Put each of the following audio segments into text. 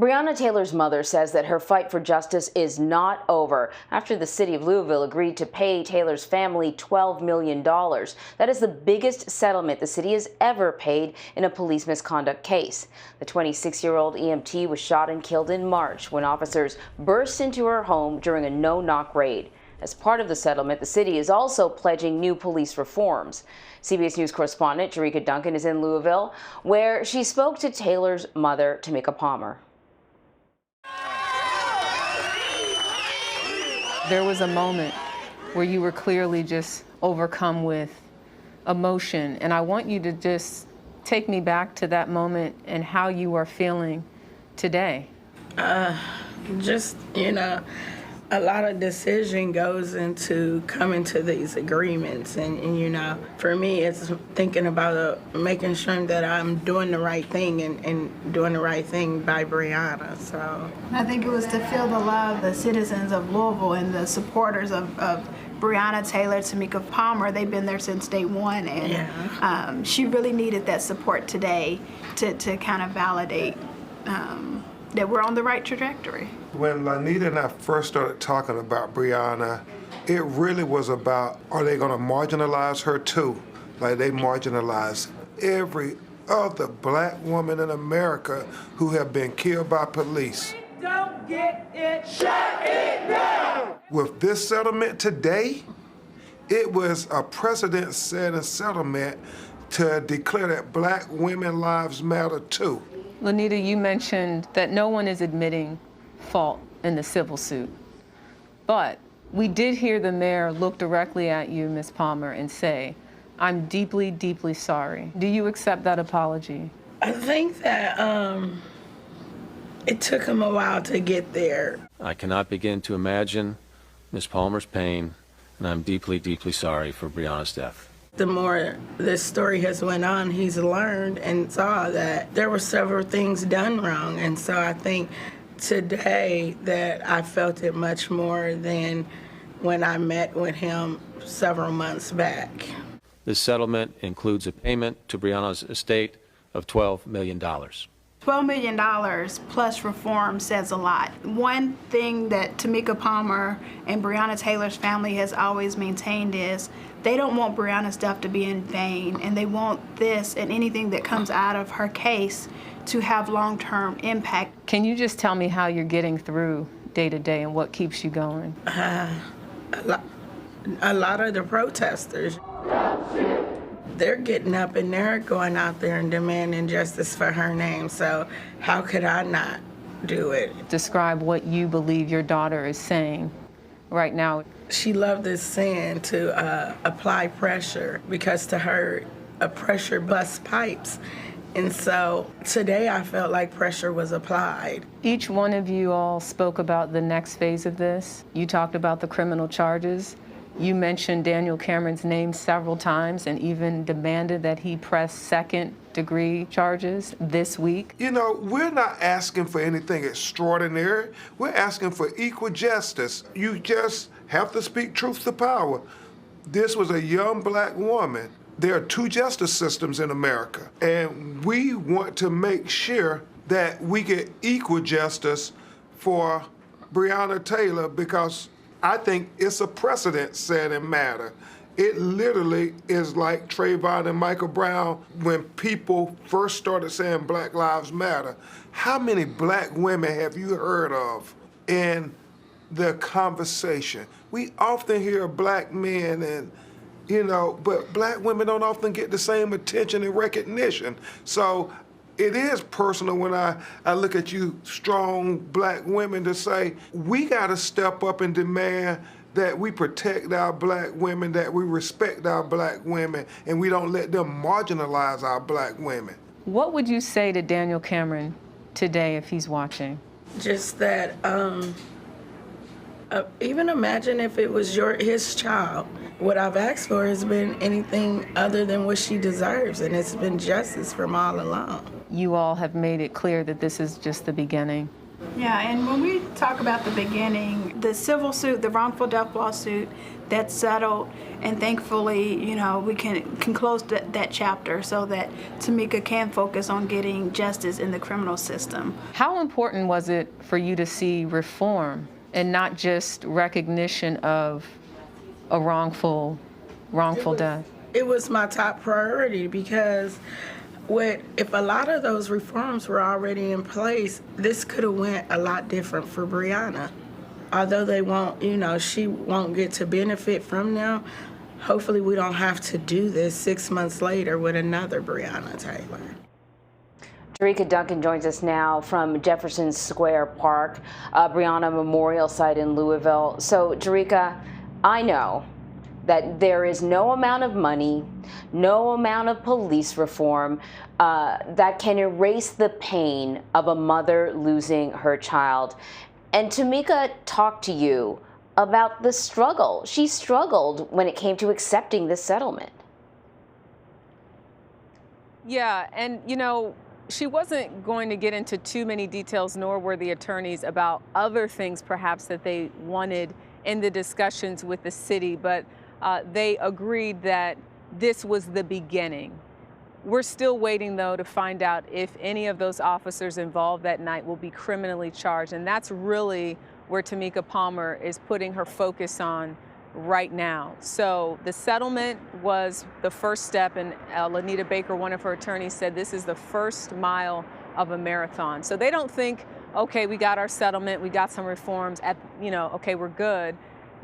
Breonna Taylor's mother says that her fight for justice is not over after the city of Louisville agreed to pay Taylor's family $12 million. That is the biggest settlement the city has ever paid in a police misconduct case. The 26-year-old EMT was shot and killed in March when officers burst into her home during a no-knock raid. As part of the settlement, the city is also pledging new police reforms. CBS News correspondent Jericka Duncan is in Louisville, where she spoke to Taylor's mother, Tamika Palmer. There was a moment where you were clearly just overcome with emotion, and I want you to just take me back to that moment and how you are feeling today. Just, a lot of decision goes into coming to these agreements, and for me, it's thinking about making sure that I'm doing the right thing and doing the right thing by Breonna. So I think it was to feel the love of the citizens of Louisville and the supporters of Breonna Taylor, Tamika Palmer. They've been there since day one, and she really needed that support today to kind of validate that we're on the right trajectory. When Lanita and I first started talking about Breonna, it really was about, are they going to marginalize her too? Like they marginalize every other black woman in America who have been killed by police. Don't get it, shut it down! With this settlement today, it was a precedent-setting settlement to declare that black women lives matter too. Lanita, you mentioned that no one is admitting fault in the civil suit, but we did hear the mayor look directly at you, Ms. Palmer, and say, I'm deeply, deeply sorry. Do you accept that apology? I think that it took him a while to get there. I cannot begin to imagine Ms. Palmer's pain, and I'm deeply, deeply sorry for Breonna's death. The more this story has went on, he's learned and saw that there were several things done wrong. And so I think today that I felt it much more than when I met with him several months back. This settlement includes a payment to Breonna's estate of $12 million. $12 million plus reform says a lot. One thing that Tamika Palmer and Breonna Taylor's family has always maintained is they don't want Breonna's death to be in vain, and they want this and anything that comes out of her case to have long-term impact. Can you just tell me how you're getting through day to day and what keeps you going? A lot of the protesters, they're getting up and they're going out there and demanding justice for her name. So how could I not do it? Describe what you believe your daughter is saying right now. She loved this saying to apply pressure, because to her, a pressure busts pipes. And so today I felt like pressure was applied. Each one of you all spoke about the next phase of this. You talked about the criminal charges. You mentioned Daniel Cameron's name several times and even demanded that he press second-degree charges this week. We're not asking for anything extraordinary. We're asking for equal justice. You just have to speak truth to power. This was a young black woman. There are two justice systems in America, and we want to make sure that we get equal justice for Breonna Taylor, because I think it's a precedent-setting matter. It literally is like Trayvon and Michael Brown when people first started saying Black Lives Matter. How many black women have you heard of in the conversation? We often hear black men and, but black women don't often get the same attention and recognition. So it is personal when I look at you strong black women to say, we gotta step up and demand that we protect our black women, that we respect our black women, and we don't let them marginalize our black women. What would you say to Daniel Cameron today if he's watching? Just that, even imagine if it was his child. What I've asked for has been anything other than what she deserves, and it's been justice from all along. You all have made it clear that this is just the beginning. Yeah, and when we talk about the beginning, the civil suit, the wrongful death lawsuit, that's settled, and thankfully, you know, we can close that chapter so that Tamika can focus on getting justice in the criminal system. How important was it for you to see reform and not just recognition of a wrongful death? It was my top priority because if a lot of those reforms were already in place, this could have went a lot different for Breonna. Although they won't, you know, she won't get to benefit from them, hopefully we don't have to do this 6 months later with another Breonna Taylor. Jericka Duncan joins us now from Jefferson Square Park, Breonna Memorial Site in Louisville. So, Jericka, I know that there is no amount of money, no amount of police reform that can erase the pain of a mother losing her child. And Tamika talked to you about the struggle. She struggled when it came to accepting this settlement. Yeah, and you know, she wasn't going to get into too many details, nor were the attorneys, about other things perhaps that they wanted in the discussions with the city, but they agreed that this was the beginning. We're still waiting, though, to find out if any of those officers involved that night will be criminally charged. And that's really where Tamika Palmer is putting her focus on right now. So the settlement was the first step, and Lanita Baker, one of her attorneys, said this is the first mile of a marathon. So they don't think, okay, we got our settlement, we got some reforms, okay, we're good.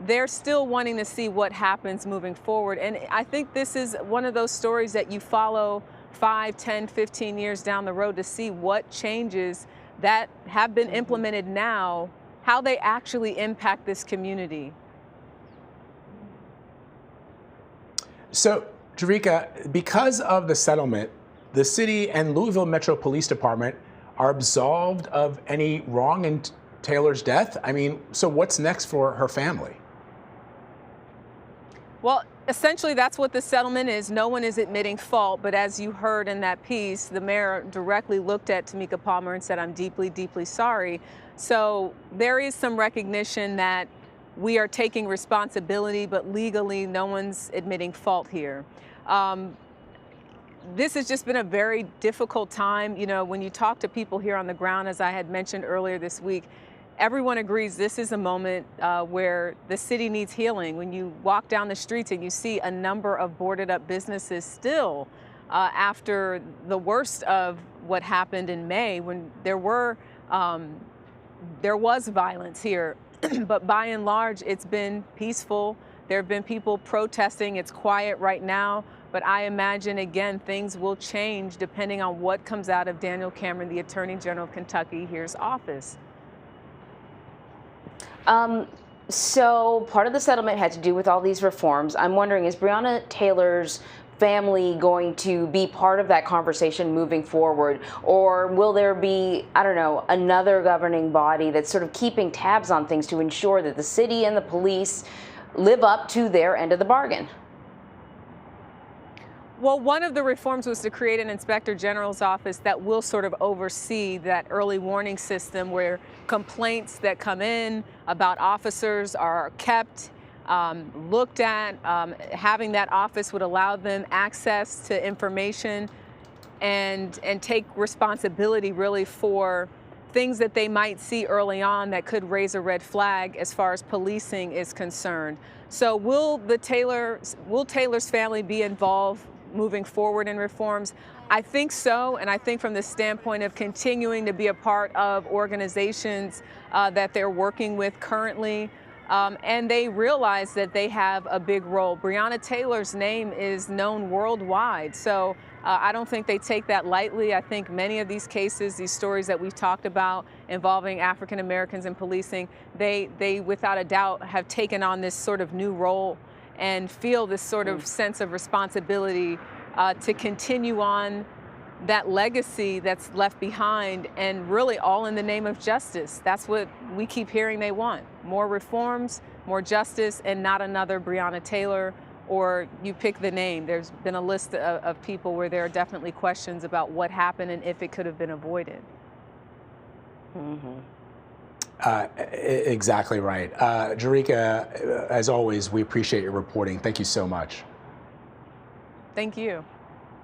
They're still wanting to see what happens moving forward. And I think this is one of those stories that you follow 5, 10, 15 years down the road to see what changes that have been implemented now, how they actually impact this community. So, Jericka, because of the settlement, the city and Louisville Metro Police Department are absolved of any wrong in Taylor's death. I mean, so what's next for her family? Well, essentially, that's what the settlement is. No one is admitting fault, but as you heard in that piece, the mayor directly looked at Tamika Palmer and said, I'm deeply, deeply sorry. So there is some recognition that we are taking responsibility, but legally, no one's admitting fault here. This has just been a very difficult time. You know, when you talk to people here on the ground, as I had mentioned earlier this week, everyone agrees this is a moment where the city needs healing. When you walk down the streets and you see a number of boarded up businesses still after the worst of what happened in May, when there was violence here, but by and large, it's been peaceful. There have been people protesting. It's quiet right now, but I imagine, again, things will change depending on what comes out of Daniel Cameron, the Attorney General of Kentucky, here's office. So part of the settlement had to do with all these reforms. I'm wondering, is Breonna Taylor's family going to be part of that conversation moving forward? Or will there be, I don't know, another governing body that's sort of keeping tabs on things to ensure that the city and the police live up to their end of the bargain? Well, one of the reforms was to create an inspector general's office that will sort of oversee that early warning system where complaints that come in about officers are kept, looked at. Having that office would allow them access to information and take responsibility really for things that they might see early on that could raise a red flag as far as policing is concerned. So will Taylor's family be involved moving forward in reforms? I think so, and I think from the standpoint of continuing to be a part of organizations that they're working with currently, and they realize that they have a big role. Breonna Taylor's name is known worldwide, so I don't think they take that lightly. I think many of these cases, these stories that we've talked about involving African Americans in policing, they without a doubt have taken on this sort of new role and feel this sort of sense of responsibility to continue on that legacy that's left behind, and really all in the name of justice. That's what we keep hearing they want. More reforms, more justice, and not another Breonna Taylor, or you pick the name. There's been a list of people where there are definitely questions about what happened and if it could have been avoided. Mm-hmm. Exactly right. Jericka, as always, we appreciate your reporting. Thank you so much. Thank you.